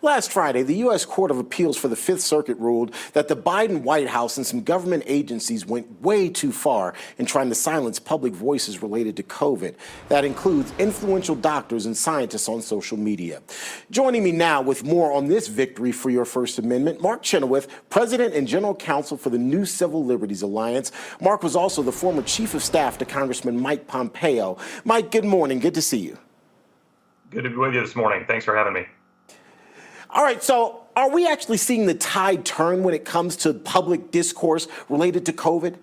Last Friday, the U.S. Court of Appeals for the Fifth Circuit ruled that the Biden White House and some government agencies went way too far in trying to silence public voices related to COVID. That includes influential doctors and scientists on social media. Joining me now with more on this victory for your First Amendment, Mark Chenoweth, President and General Counsel for the New Civil Liberties Alliance. Mark was also the former Chief of Staff to Congressman Mike Pompeo. Mike, good morning. Good to see you. Good to be with you this morning. Thanks for having me. All right, so are we actually seeing the tide turn when it comes to public discourse related to COVID?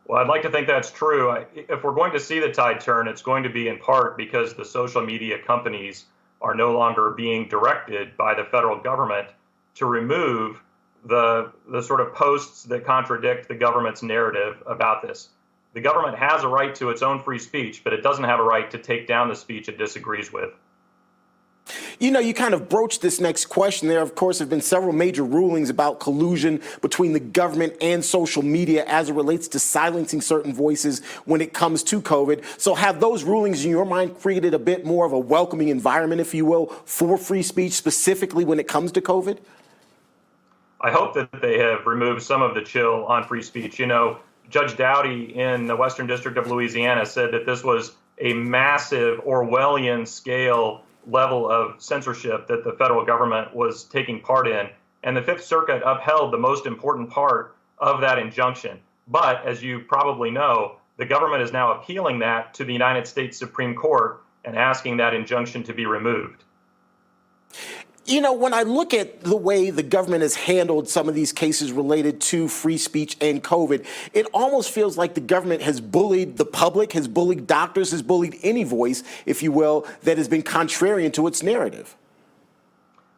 Well, I'd like to think that's true. If we're going to see the tide turn, it's going to be in part because the social media companies are no longer being directed by the federal government to remove the sort of posts that contradict the government's narrative about this. The government has a right to its own free speech, but it doesn't have a right to take down the speech it disagrees with. You know, you kind of broached this next question. There, of course, have been several major rulings about collusion between the government and social media as it relates to silencing certain voices when it comes to COVID. So have those rulings, in your mind, created a bit more of a welcoming environment, if you will, for free speech, specifically when it comes to COVID? I hope that they have removed some of the chill on free speech. You know, Judge Doughty in the Western District of Louisiana said that this was a massive Orwellian scale level of censorship that the federal government was taking part in. And the Fifth Circuit upheld the most important part of that injunction. But as you probably know, the government is now appealing that to the United States Supreme Court and asking that injunction to be removed. You know, when I look at the way the government has handled some of these cases related to free speech and COVID, it almost feels like the government has bullied the public, has bullied doctors, has bullied any voice, if you will, that has been contrarian to its narrative.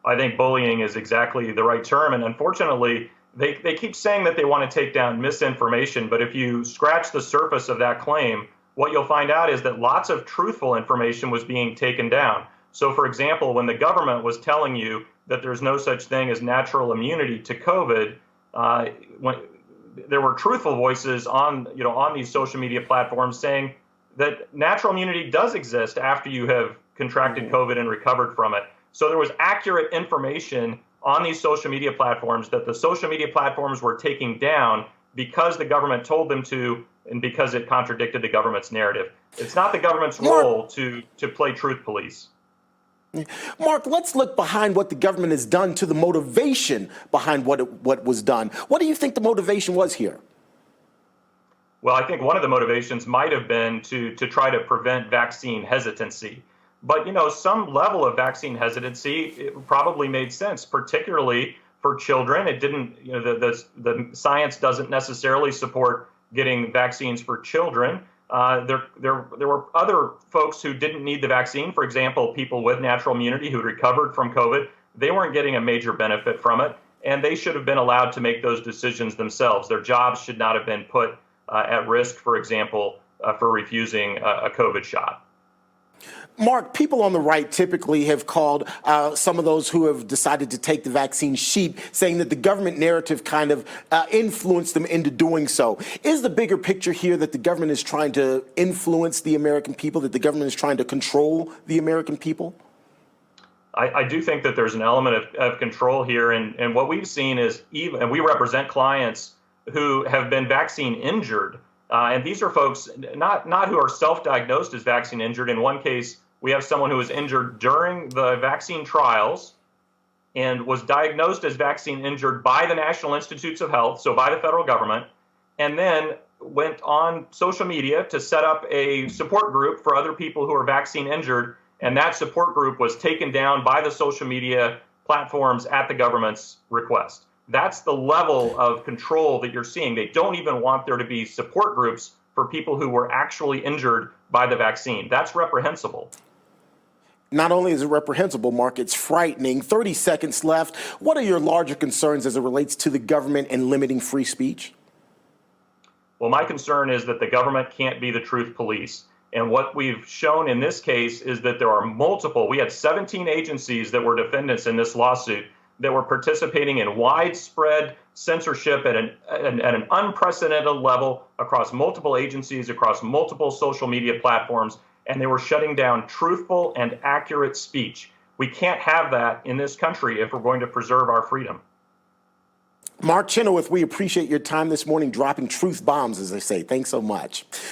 I think bullying is exactly the right term. And unfortunately, they keep saying that they want to take down misinformation. But if you scratch the surface of that claim, what you'll find out is that lots of truthful information was being taken down. So, for example, when the government was telling you that there's no such thing as natural immunity to COVID, when there were truthful voices on these social media platforms saying that natural immunity does exist after you have contracted COVID and recovered from it. So there was accurate information on these social media platforms that the social media platforms were taking down because the government told them to and because it contradicted the government's narrative. It's not the government's role to play truth police. Mark, let's look behind what the government has done to the motivation behind what was done. What do you think the motivation was here? Well, I think one of the motivations might have been to try to prevent vaccine hesitancy. But, you know, some level of vaccine hesitancy it probably made sense, particularly for children. It didn't, you know, the science doesn't necessarily support getting vaccines for children. There were other folks who didn't need the vaccine. For example, people with natural immunity who recovered from COVID, they weren't getting a major benefit from it, and they should have been allowed to make those decisions themselves. Their jobs should not have been put at risk, for example, for refusing a COVID shot. Mark, people on the right typically have called some of those who have decided to take the vaccine sheep, saying that the government narrative kind of influenced them into doing so. Is the bigger picture here that the government is trying to influence the American people, that the government is trying to control the American people? I do think that there's an element of control here. And what we've seen is and we represent clients who have been vaccine injured. And these are folks not who are self-diagnosed as vaccine injured. In one case, we have someone who was injured during the vaccine trials and was diagnosed as vaccine injured by the National Institutes of Health, so by the federal government, and then went on social media to set up a support group for other people who are vaccine injured. And that support group was taken down by the social media platforms at the government's request. That's the level of control that you're seeing. They don't even want there to be support groups for people who were actually injured by the vaccine. That's reprehensible. Not only is it reprehensible, Mark, it's frightening. 30 seconds left. What are your larger concerns as it relates to the government and limiting free speech? Well, my concern is that the government can't be the truth police. And what we've shown in this case is that there are we had 17 agencies that were defendants in this lawsuit that were participating in widespread censorship at an unprecedented level across multiple agencies, across multiple social media platforms, and they were shutting down truthful and accurate speech. We can't have that in this country if we're going to preserve our freedom. Mark Chenoweth, we appreciate your time this morning dropping truth bombs, as they say. Thanks so much.